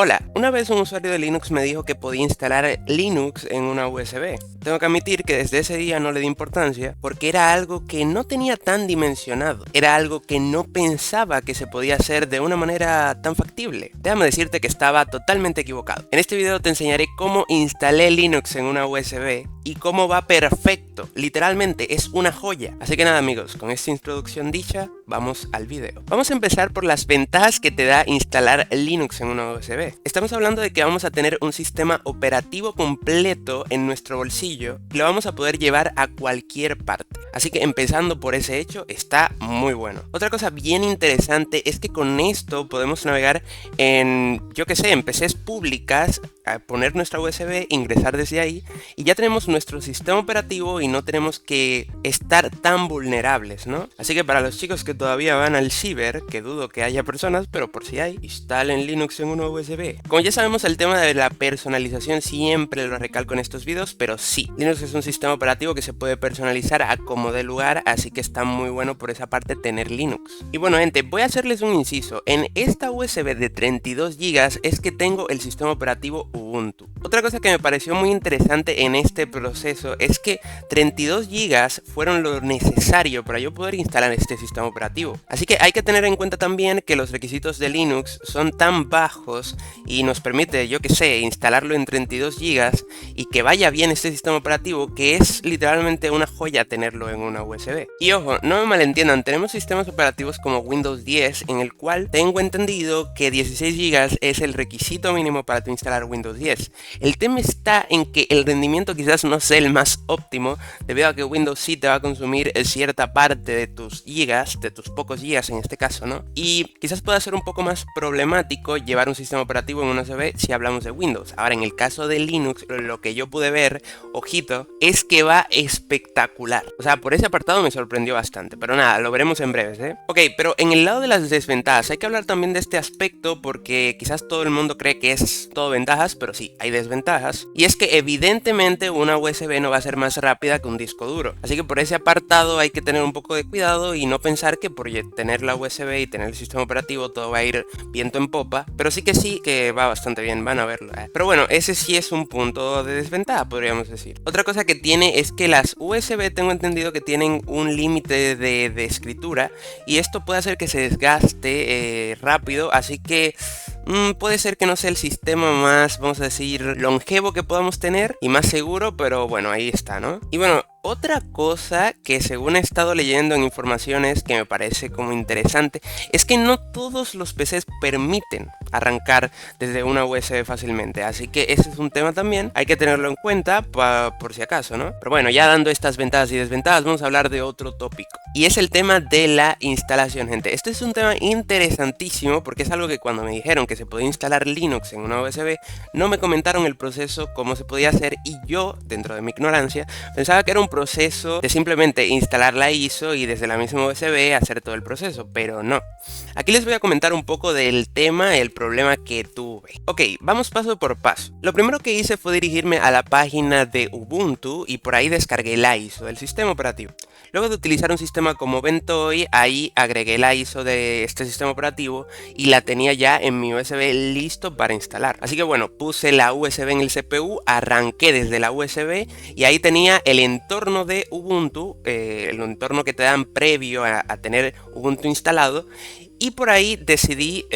Hola, una vez un usuario de Linux me dijo que podía instalar Linux en una USB. Tengo que admitir que desde ese día no le di importancia porque era algo que no tenía tan dimensionado. Era algo que no pensaba que se podía hacer de una manera tan factible. Déjame decirte que estaba totalmente equivocado. En este video te enseñaré cómo instalé Linux en una USB y cómo va perfecto. Literalmente es una joya. Así que nada amigos, con esta introducción dicha, vamos al video. Vamos a empezar por las ventajas que te da instalar Linux en una USB. Estamos hablando de que vamos a tener un sistema operativo completo en nuestro bolsillo y lo vamos a poder llevar a cualquier parte. Así que empezando por ese hecho, está muy bueno. Otra cosa bien interesante es que con esto podemos navegar en, yo que sé, en PCs públicas, a poner nuestra USB, ingresar desde ahí y ya tenemos nuestro sistema operativo y no tenemos que estar tan vulnerables, ¿no? Así que para los chicos que todavía van al ciber, que dudo que haya personas, pero por si hay, instalen Linux en una USB. Como ya sabemos, el tema de la personalización siempre lo recalco en estos videos, pero sí, Linux es un sistema operativo que se puede personalizar a como dé lugar, así que está muy bueno por esa parte tener Linux. Y bueno gente, voy a hacerles un inciso, en esta USB de 32 GB es que tengo el sistema operativo Ubuntu. Otra cosa que me pareció muy interesante en este proceso es que 32 GB fueron lo necesario para yo poder instalar este sistema operativo. Así que hay que tener en cuenta también que los requisitos de Linux son tan bajos y nos permite, yo que sé, instalarlo en 32 GB y que vaya bien este sistema operativo, que es literalmente una joya tenerlo en una USB. Y ojo, no me malentiendan, tenemos sistemas operativos como Windows 10 en el cual tengo entendido que 16 GB es el requisito mínimo para tu instalar Windows 10. El tema está en que el rendimiento quizás no sea el más óptimo, debido a que Windows sí te va a consumir cierta parte de tus gigas, de tus pocos gigas en este caso, ¿no? Y quizás pueda ser un poco más problemático llevar un sistema operativo en una USB si hablamos de Windows. Ahora, en el caso de Linux, lo que yo pude ver, ojito, es que va espectacular. O sea, por ese apartado me sorprendió bastante, pero nada, lo veremos en breves, ¿eh? Ok, pero en el lado de las desventajas, hay que hablar también de este aspecto porque quizás todo el mundo cree que es todo ventajas, pero sí, hay desventajas. Y es que evidentemente una USB no va a ser más rápida que un disco duro. Así que por ese apartado hay que tener un poco de cuidado y no pensar que por tener la USB y tener el sistema operativo todo va a ir viento en popa, pero sí que va bastante bien, van a verlo. Pero bueno, ese sí es un punto de desventaja, podríamos decir. Otra cosa que tiene es que las USB tengo entendido que tienen un límite de escritura y esto puede hacer que se desgaste rápido, así que puede ser que no sea el sistema más, vamos a decir, longevo que podamos tener y más seguro, pero bueno, ahí está, ¿no? Y bueno, otra cosa que según he estado leyendo en informaciones que me parece como interesante es que no todos los PCs permiten arrancar desde una USB fácilmente, así que ese es un tema también, hay que tenerlo en cuenta por si acaso, ¿no? Pero bueno, ya dando estas ventajas y desventajas, vamos a hablar de otro tópico y es el tema de la instalación, gente. Este es un tema interesantísimo porque es algo que cuando me dijeron que se podía instalar Linux en una USB no me comentaron el proceso, cómo se podía hacer y yo, dentro de mi ignorancia, pensaba que era un proceso de simplemente instalar la ISO y desde la misma USB hacer todo el proceso, pero no. Aquí les voy a comentar un poco del tema, el problema que tuve. Ok, vamos paso por paso. Lo primero que hice fue dirigirme a la página de Ubuntu y por ahí descargué la ISO del sistema operativo. Luego de utilizar un sistema como Ventoy, ahí agregué la ISO de este sistema operativo y la tenía ya en mi USB listo para instalar. Así que bueno, puse la USB en el CPU, arranqué desde la USB y ahí tenía el entorno de Ubuntu, el entorno que te dan previo a tener Ubuntu instalado. Y por ahí decidí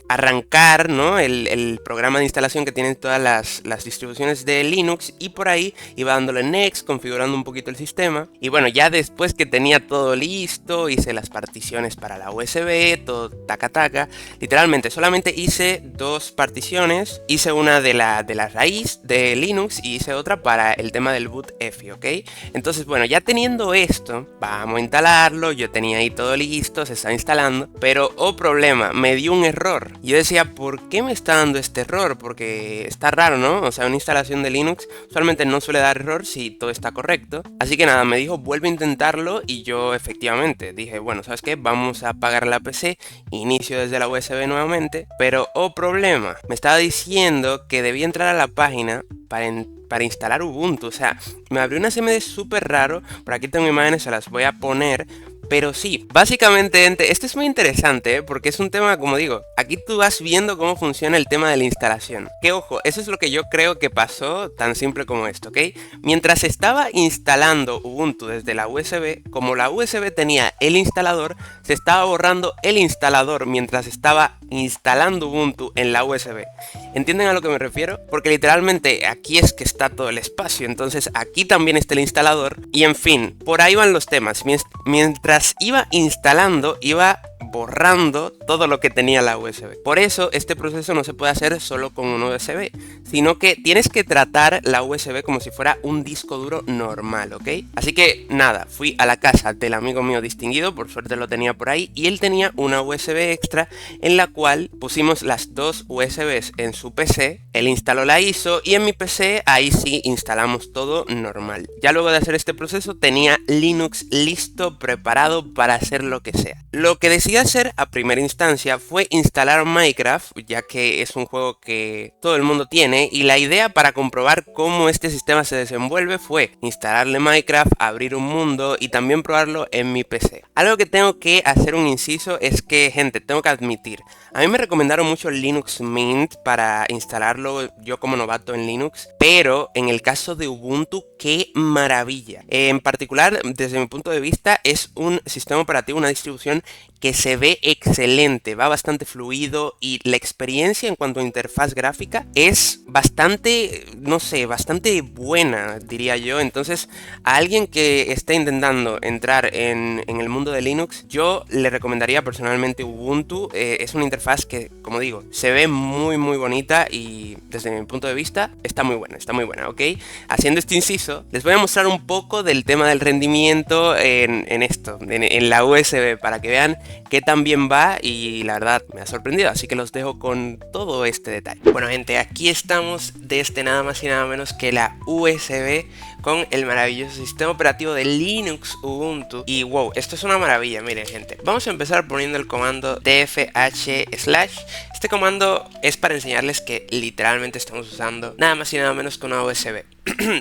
arrancar, ¿no? el programa de instalación que tienen todas las distribuciones de Linux y por ahí iba dándole next, configurando un poquito el sistema. Y bueno, ya después que tenía todo listo, hice las particiones para la USB, todo taca taca. Literalmente solamente hice dos particiones, hice una de la raíz de Linux y hice otra para el tema del boot EFI, ¿ok? Entonces bueno, ya teniendo esto, vamos a instalarlo, yo tenía ahí todo listo, se está instalando, pero oh problema, me dio un error. Yo decía, ¿por qué me está dando este error? Porque está raro, ¿no? O sea, una instalación de Linux usualmente no suele dar error si todo está correcto. Así que nada, me dijo, vuelve a intentarlo y yo efectivamente dije, bueno, ¿sabes qué? Vamos a apagar la PC, inicio desde la USB nuevamente, pero oh problema, me estaba diciendo que debía entrar a la página para instalar Ubuntu. O sea, me abrió una CMD súper raro. Por aquí tengo imágenes, se las voy a poner. Pero sí, básicamente, gente, esto es muy interesante, porque es un tema, como digo, aquí tú vas viendo cómo funciona el tema de la instalación. Que ojo, eso es lo que yo creo que pasó, tan simple como esto, ¿ok? Mientras estaba instalando Ubuntu desde la USB, como la USB tenía el instalador, se estaba borrando el instalador mientras estaba instalando Ubuntu en la USB. ¿Entienden a lo que me refiero? Porque literalmente aquí es que está todo el espacio, entonces aquí también está el instalador y en fin, por ahí van los temas. Mientras iba instalando, iba borrando todo lo que tenía la USB. Por eso este proceso no se puede hacer solo con un USB, sino que tienes que tratar la USB como si fuera un disco duro normal, ¿ok? Así que nada, fui a la casa del amigo mío distinguido, por suerte lo tenía por ahí, y él tenía una USB extra en la cual pusimos las dos USBs en su PC, él instaló la ISO y en mi PC ahí sí instalamos todo normal. Ya luego de hacer este proceso tenía Linux listo, preparado para hacer lo que sea. Lo que decidí hacer a primera instancia fue instalar Minecraft, ya que es un juego que todo el mundo tiene, y la idea para comprobar cómo este sistema se desenvuelve fue instalarle Minecraft, abrir un mundo y también probarlo en mi PC. Algo que tengo que hacer un inciso es que, gente, tengo que admitir, a mí me recomendaron mucho Linux Mint para instalarlo yo como novato en Linux, pero en el caso de Ubuntu, ¡qué maravilla! En particular, desde mi punto de vista, es un sistema operativo, una distribución que se ve excelente, va bastante fluido y la experiencia en cuanto a interfaz gráfica es bastante, no sé, bastante buena, diría yo. Entonces, a alguien que esté intentando entrar en el mundo de Linux, yo le recomendaría personalmente Ubuntu. Es una interfaz que, como digo, se ve muy bonita y desde mi punto de vista está muy buena, ¿ok? Haciendo este inciso, les voy a mostrar un poco del tema del rendimiento en la USB, para que vean que también va, y la verdad me ha sorprendido, así que los dejo con todo este detalle. Bueno, gente, aquí estamos desde nada más y nada menos que la USB con el maravilloso sistema operativo de Linux Ubuntu. Y wow, esto es una maravilla. Miren, gente, vamos a empezar poniendo el comando dfh/. Este comando es para enseñarles que literalmente estamos usando nada más y nada menos que una USB.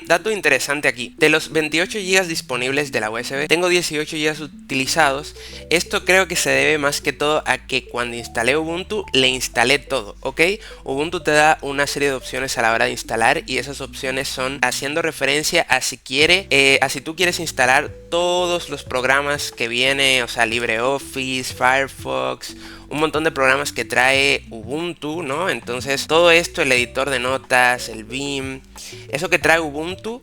Dato interesante aquí, de los 28 GB disponibles de la USB, tengo 18 GB utilizados. Esto creo que se debe más que todo a que cuando instalé Ubuntu, le instalé todo, ¿ok? Ubuntu te da una serie de opciones a la hora de instalar, y esas opciones son haciendo referencia a si tú quieres instalar todos los programas que viene, o sea, LibreOffice, Firefox, un montón de programas que trae Ubuntu, ¿no? Entonces todo esto, el editor de notas, el Vim, eso que trae Ubuntu,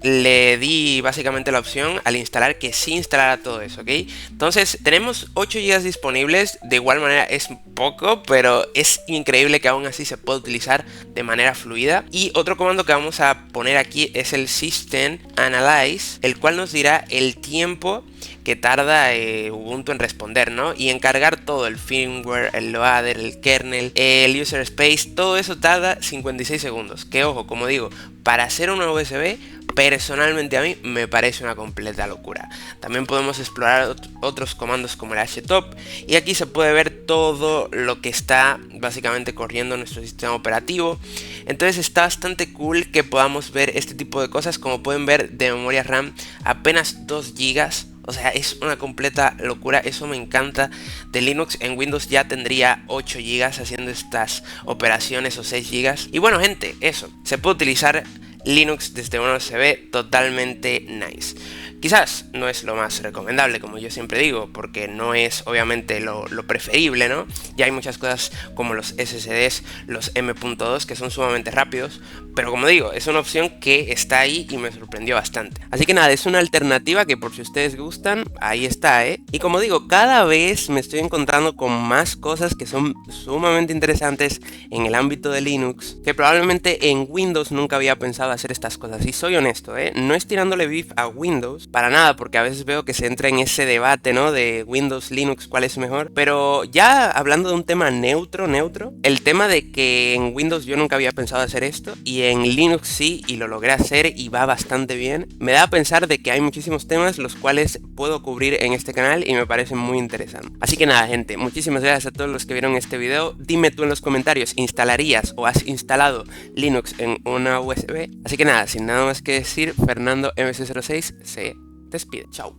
le di básicamente la opción al instalar que sí instalara todo eso, ¿ok? Entonces tenemos 8 GB disponibles, de igual manera es poco, pero es increíble que aún así se pueda utilizar de manera fluida. Y otro comando que vamos a poner aquí es el System Analyze, el cual nos dirá el tiempo que tarda Ubuntu en responder, ¿no? Y en cargar todo, el firmware, el loader, el kernel, el user space, todo eso tarda 56 segundos. Que ojo, como digo, para hacer una USB, personalmente a mí me parece una completa locura. También podemos explorar otros comandos como el htop, y aquí se puede ver todo lo que está básicamente corriendo en nuestro sistema operativo. Entonces está bastante cool que podamos ver este tipo de cosas. Como pueden ver, de memoria RAM apenas 2 GB. O sea, es una completa locura, eso me encanta de Linux. En Windows ya tendría 8 GB haciendo estas operaciones, o 6 GB. Y bueno, gente, eso, se puede utilizar Linux desde una USB totalmente nice. Quizás no es lo más recomendable, como yo siempre digo, porque no es obviamente lo preferible, ¿no? Ya hay muchas cosas como los SSDs, los M.2, que son sumamente rápidos, pero como digo, es una opción que está ahí y me sorprendió bastante. Así que nada, es una alternativa que, por si ustedes gustan, ahí está, ¿eh? Y como digo, cada vez me estoy encontrando con más cosas que son sumamente interesantes en el ámbito de Linux, que probablemente en Windows nunca había pensado hacer estas cosas. Y soy honesto, no es tirándole beef a Windows, para nada, porque a veces veo que se entra en ese debate, ¿no? De Windows, Linux, ¿cuál es mejor? Pero ya hablando de un tema neutro, el tema de que en Windows yo nunca había pensado hacer esto, y en Linux sí, y lo logré hacer y va bastante bien, me da a pensar de que hay muchísimos temas los cuales puedo cubrir en este canal y me parecen muy interesantes. Así que nada, gente, muchísimas gracias a todos los que vieron este video. Dime tú en los comentarios, ¿instalarías o has instalado Linux en una USB? Así que nada, sin nada más que decir, Fernando MC06 se despide. Chao.